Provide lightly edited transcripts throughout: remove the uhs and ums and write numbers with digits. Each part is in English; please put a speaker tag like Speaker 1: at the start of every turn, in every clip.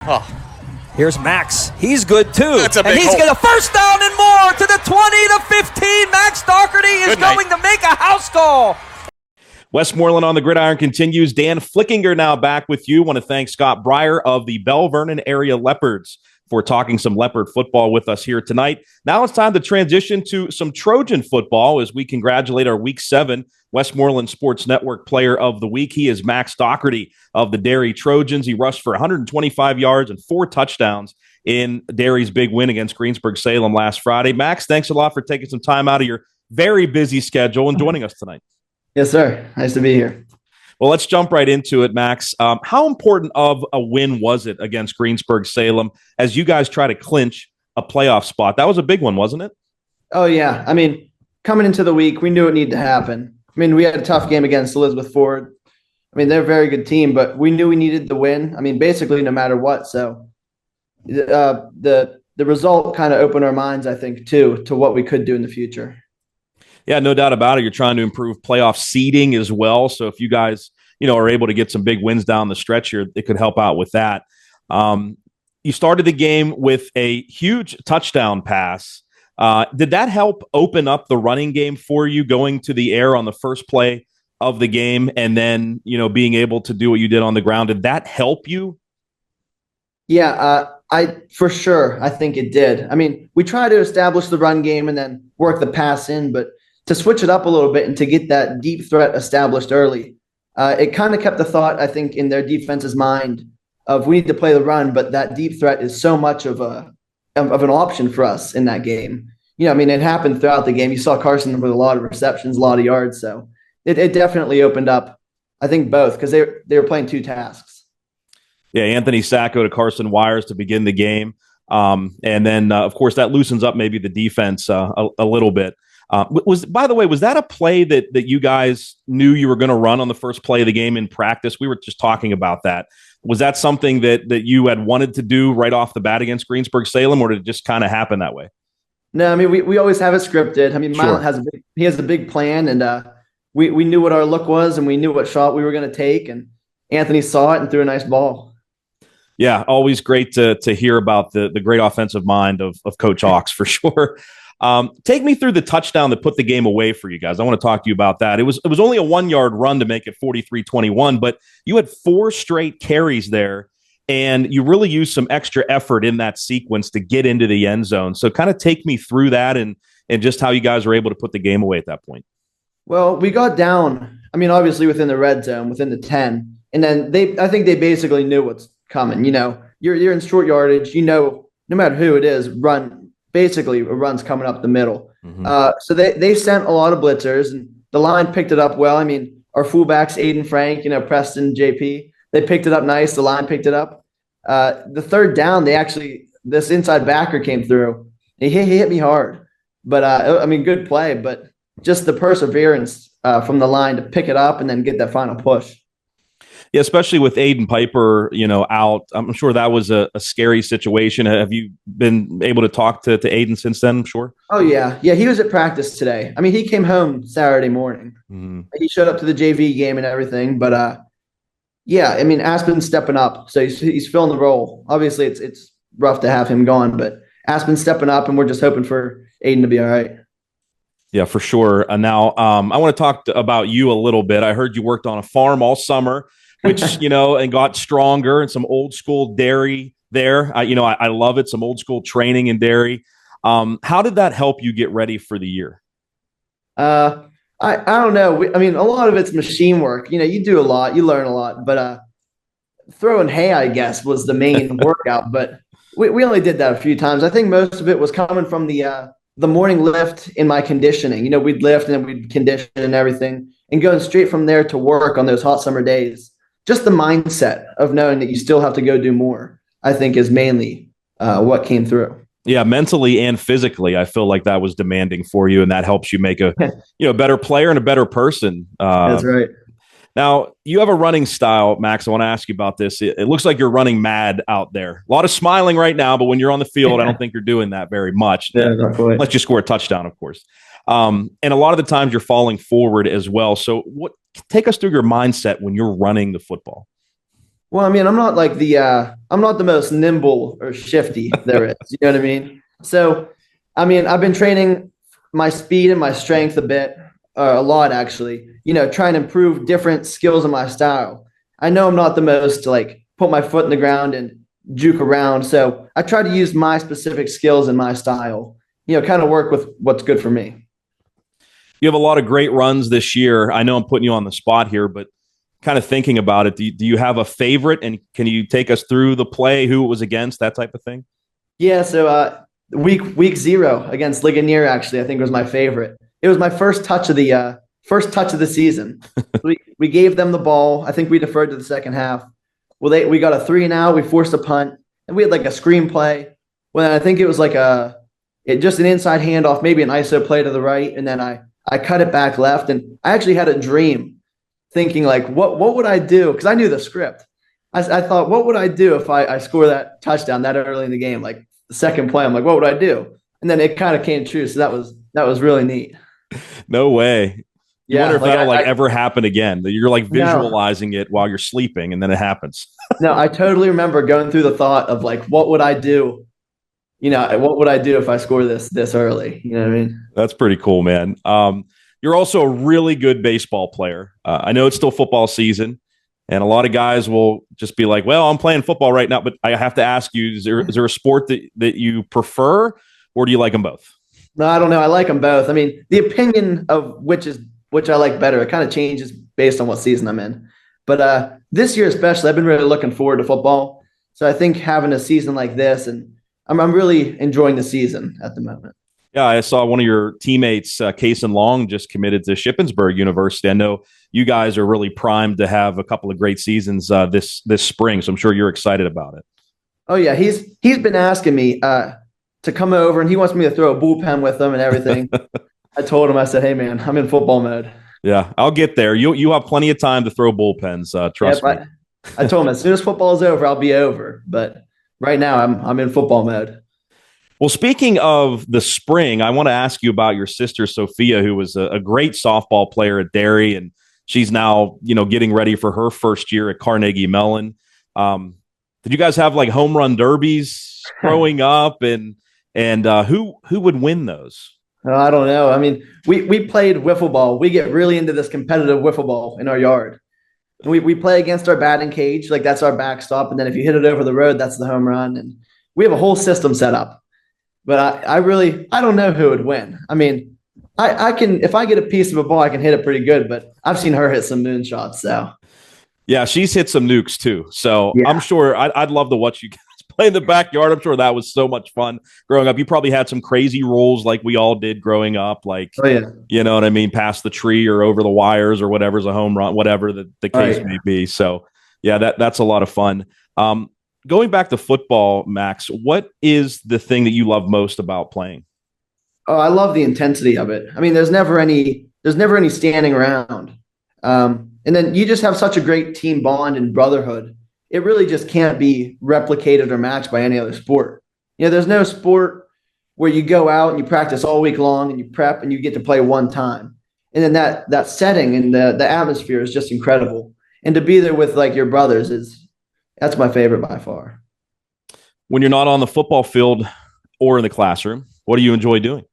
Speaker 1: Oh,
Speaker 2: Here's Max. He's good too.
Speaker 1: That's a big
Speaker 2: and he's
Speaker 1: hole.
Speaker 2: going to first down and more to the 20 to 15. Max Doherty is going to make a house call.
Speaker 3: Westmoreland on the Gridiron continues. Dan Flickinger now back with you. Want to thank Scott Breyer of the Bell Vernon area Leopards for talking some Leopard football with us here tonight. Now it's time to transition to some Trojan football as we congratulate our Week 7 Westmoreland Sports Network Player of the Week. He is Max Doherty of the Derry Trojans. He rushed for 125 yards and 4 touchdowns in Derry's big win against Greensburg Salem last Friday. Max, thanks a lot for taking some time out of your very busy schedule and joining us tonight.
Speaker 4: Yes, sir. Nice to be here.
Speaker 3: Well, let's jump right into it, Max. How important of a win was it against Greensburg Salem as you guys try to clinch a playoff spot? That was a big one, wasn't it?
Speaker 4: Oh, yeah. I mean, coming into the week, we knew it needed to happen. I mean, we had a tough game against Elizabeth Ford. I mean, they're a very good team, but we knew we needed the win. I mean, basically no matter what. So the result kind of opened our minds, I think, too, to what we could do in the future.
Speaker 3: Yeah, no doubt about it. You're trying to improve playoff seeding as well. So if you guys, are able to get some big wins down the stretch here, it could help out with that. You started the game with a huge touchdown pass. Did that help open up the running game for you going to the air on the first play of the game and then, being able to do what you did on the ground? Did that help you?
Speaker 4: Yeah, for sure. I think it did. I mean, we try to establish the run game and then work the pass in, but to switch it up a little bit and to get that deep threat established early, it kind of kept the thought, I think, in their defense's mind of we need to play the run, but that deep threat is so much of an option for us in that game. I mean, it happened throughout the game. You saw Carson with a lot of receptions, a lot of yards. So it definitely opened up, I think, both because they were playing two tasks.
Speaker 3: Yeah, Anthony Sacco to Carson Wires to begin the game. And then, of course, that loosens up maybe the defense a little bit. By the way, was that a play that you guys knew you were going to run on the first play of the game in practice? We were just talking about that. Was that something that you had wanted to do right off the bat against Greensburg Salem, or did it just kind of happen that way?
Speaker 4: No, I mean, we always have it scripted. I mean,
Speaker 3: Sure.
Speaker 4: Mylon has a big plan, and we knew what our look was, and we knew what shot we were going to take, and Anthony saw it and threw a nice ball.
Speaker 3: Yeah, always great to hear about the great offensive mind of Coach Hawks for sure. Take me through the touchdown that put the game away for you guys. I want to talk to you about that. It was only a 1-yard run to make it 43-21, but you had 4 straight carries there, and you really used some extra effort in that sequence to get into the end zone. So kind of take me through that and just how you guys were able to put the game away at that point.
Speaker 4: Well, we got down, I mean, obviously within the red zone, within the 10, and then I think they basically knew what's coming. You're in short yardage, no matter who it is, basically a run's coming up the middle.
Speaker 3: Mm-hmm.
Speaker 4: So they sent a lot of blitzers, and the line picked it up well. I mean, our fullbacks, Aiden Frank, Preston, JP, they picked it up nice. The line picked it up. The third down, this inside backer came through. He hit me hard, but I mean, good play, but just the perseverance from the line to pick it up and then get that final push.
Speaker 3: Yeah, especially with Aiden Piper, out. I'm sure that was a scary situation. Have you been able to talk to Aiden since then, I'm sure?
Speaker 4: Oh, yeah. Yeah, he was at practice today. I mean, he came home Saturday morning.
Speaker 3: Mm-hmm.
Speaker 4: He showed up to the JV game and everything. But, yeah, I mean, Aspen's stepping up. So he's filling the role. Obviously, it's rough to have him gone, but Aspen's stepping up, and we're just hoping for Aiden to be all right.
Speaker 3: Yeah, for sure. Now, I want to talk about you a little bit. I heard you worked on a farm all summer, which, and got stronger, and some old school dairy there. I love it. Some old school training in dairy. How did that help you get ready for the year?
Speaker 4: I don't know. I mean, a lot of it's machine work. You do a lot, you learn a lot, but throwing hay, I guess, was the main workout. But we only did that a few times. I think most of it was coming from the morning lift in my conditioning. We'd lift and then we'd condition and everything, and going straight from there to work on those hot summer days. Just the mindset of knowing that you still have to go do more, I think, is mainly what came through.
Speaker 3: Yeah, mentally and physically, I feel like that was demanding for you, and that helps you make a better player and a better person.
Speaker 4: That's right.
Speaker 3: Now, you have a running style, Max. I want to ask you about this. It looks like you're running mad out there. A lot of smiling right now, but when you're on the field, I don't think you're doing that very much.
Speaker 4: Yeah, not quite.
Speaker 3: Unless you score a touchdown, of course. And a lot of the times you're falling forward as well. So take us through your mindset when you're running the football.
Speaker 4: Well, I mean, I'm not the most nimble or shifty there is. You know what I mean? So, I mean, I've been training my speed and my strength a lot actually. Trying to improve different skills in my style. I know I'm not the most to like put my foot in the ground and juke around. So I try to use my specific skills and my style. Kind of work with what's good for me.
Speaker 3: You have a lot of great runs this year. I know I'm putting you on the spot here, but kind of thinking about it, do you have a favorite, and can you take us through the play, who it was against, that type of thing?
Speaker 4: Yeah, so week 0 against Flickinger actually I think was my favorite. It was my first touch of the season. we gave them the ball. I think we deferred to the second half. Well, we got a 3-and-out. We forced a punt, and we had like a screenplay. Well, I think it was like just an inside handoff, maybe an ISO play to the right, and then I cut it back left, and I actually had a dream thinking like, what would I do? Because I knew the script. I thought, what would I do if I score that touchdown that early in the game? Like the second play, I'm like, what would I do? And then it kind of came true. So that was really neat.
Speaker 3: No way. You wonder if that'll ever happen again. That you're like visualizing it while you're sleeping, and then it happens.
Speaker 4: No, I totally remember going through the thought of like, what would I do? What would I do if I score this early? You know what I mean?
Speaker 3: That's pretty cool, man. You're also a really good baseball player. I know it's still football season, and a lot of guys will just be like, well, I'm playing football right now, but I have to ask you, is there a sport that you prefer, or do you like them both?
Speaker 4: No, I don't know. I like them both. I mean, the opinion of which I like better, it kind of changes based on what season I'm in. But this year especially, I've been really looking forward to football. So I think having a season like this, and I'm really enjoying the season at the moment.
Speaker 3: Yeah, I saw one of your teammates, Kason Long, just committed to Shippensburg University. I know you guys are really primed to have a couple of great seasons this spring, so I'm sure you're excited about it.
Speaker 4: Oh yeah, he's been asking me to come over, and he wants me to throw a bullpen with him and everything. I told him, I said, hey man, I'm in football mode.
Speaker 3: Yeah, I'll get there. You have plenty of time to throw bullpens. Trust me.
Speaker 4: I told him as soon as football is over, I'll be over. But right now, I'm in football mode.
Speaker 3: Well, speaking of the spring, I want to ask you about your sister, Sophia, who was a great softball player at Derry, and she's now, getting ready for her first year at Carnegie Mellon. Did you guys have like home run derbies growing up, and who would win those?
Speaker 4: I don't know. I mean, we played wiffle ball. We get really into this competitive wiffle ball in our yard. We play against our batting cage, like that's our backstop, and then if you hit it over the road, that's the home run. And we have a whole system set up. But I don't know who would win. I mean, I can, if I get a piece of a ball, I can hit it pretty good, but I've seen her hit some moonshots. So
Speaker 3: yeah, she's hit some nukes too. So
Speaker 4: yeah.
Speaker 3: I'm sure I'd love to watch you guys play in the backyard. I'm sure that was so much fun growing up. You probably had some crazy rules like we all did growing up. Like, you know what I mean? Past the tree or over the wires or whatever's a home run, whatever the case may be. So yeah, that's a lot of fun. Going back to football, Max, what is the thing that you love most about playing?
Speaker 4: Oh, I love the intensity of it. I mean, there's never any standing around. And then you just have such a great team bond and brotherhood. It really just can't be replicated or matched by any other sport. There's no sport where you go out and you practice all week long and you prep and you get to play one time. And then that setting and the atmosphere is just incredible. And to be there with like your brothers that's my favorite by far.
Speaker 3: When you're not on the football field or in the classroom, what do you enjoy doing?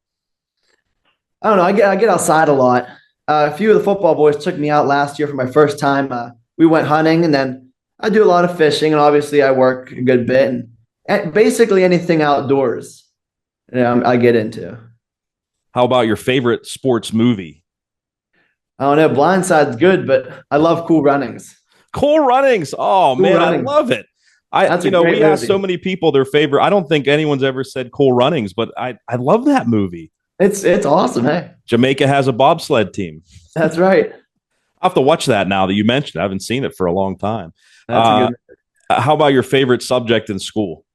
Speaker 4: I don't know. I get outside a lot. A few of the football boys took me out last year for my first time. We went hunting, and then I do a lot of fishing, and obviously I work a good bit. And basically anything outdoors, I get into.
Speaker 3: How about your favorite sports movie?
Speaker 4: I don't know. Blindside's good, but I love Cool Runnings.
Speaker 3: Cool Runnings. Oh, Cool man, Runnings. I love it. We asked so many people their favorite. I don't think anyone's ever said Cool Runnings, but I love that movie.
Speaker 4: It's awesome, hey.
Speaker 3: Jamaica has a bobsled team.
Speaker 4: That's right.
Speaker 3: I'll have to watch that now that you mentioned it. I haven't seen it for a long time.
Speaker 4: That's
Speaker 3: how about your favorite subject in school?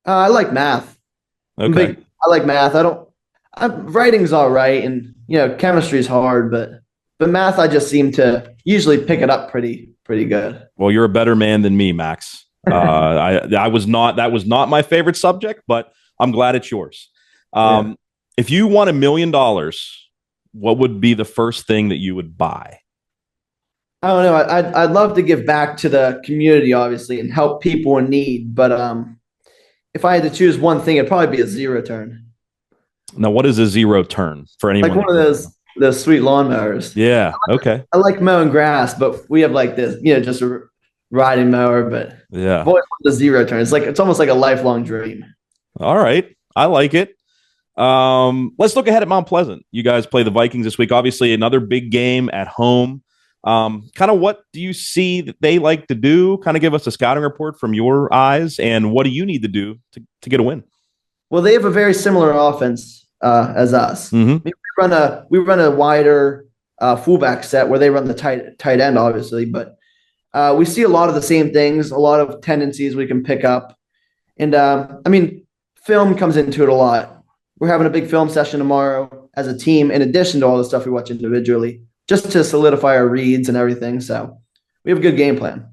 Speaker 4: I like math.
Speaker 3: Okay.
Speaker 4: I like math. Writing's all right, and chemistry's hard, but math I just seem to usually pick it up pretty good.
Speaker 3: Well, you're a better man than me, Max. That was not my favorite subject, but I'm glad it's yours. If you won $1 million, what would be the first thing that you would buy?
Speaker 4: I don't know. I'd love to give back to the community, obviously, and help people in need. But if I had to choose one thing, it'd probably be a zero turn.
Speaker 3: Now, what is a zero turn for anyone?
Speaker 4: Like one of those sweet lawnmowers.
Speaker 3: Yeah. Okay.
Speaker 4: I like mowing grass, but we have like this, just a riding mower. But
Speaker 3: Yeah.
Speaker 4: I've always wanted the zero turn. It's almost like a lifelong dream.
Speaker 3: All right. I like it. Let's look ahead at Mount Pleasant. You guys play the Vikings this week. Obviously, another big game at home. Kind of what do you see that they like to do? Kind of give us a scouting report from your eyes, and what do you need to do to get a win?
Speaker 4: Well, they have a very similar offense as us.
Speaker 3: Mm-hmm.
Speaker 4: We run a wider fullback set where they run the tight end, obviously, but we see a lot of the same things, a lot of tendencies we can pick up, and film comes into it a lot. We're having a big film session tomorrow as a team, in addition to all the stuff we watch individually, just to solidify our reads and everything. So we have a good game plan.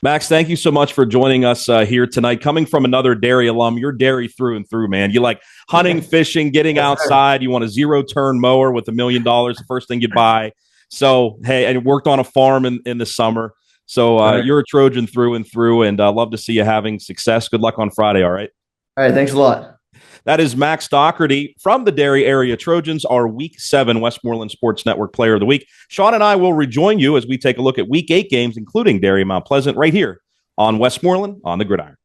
Speaker 3: Max, thank you so much for joining us here tonight. Coming from another Derry alum, you're Derry through and through, man. You like hunting, fishing, getting outside. You want a zero-turn mower with $1 million, the first thing you buy. So, hey, and worked on a farm in the summer. So you're a Trojan through and through, and love to see you having success. Good luck on Friday, all right?
Speaker 4: All right, thanks a lot.
Speaker 3: That is Max Doherty from the Derry area Trojans, our Week 7 Westmoreland Sports Network Player of the Week. Sean and I will rejoin you as we take a look at Week 8 games, including Derry and Mount Pleasant, right here on Westmoreland on the Gridiron.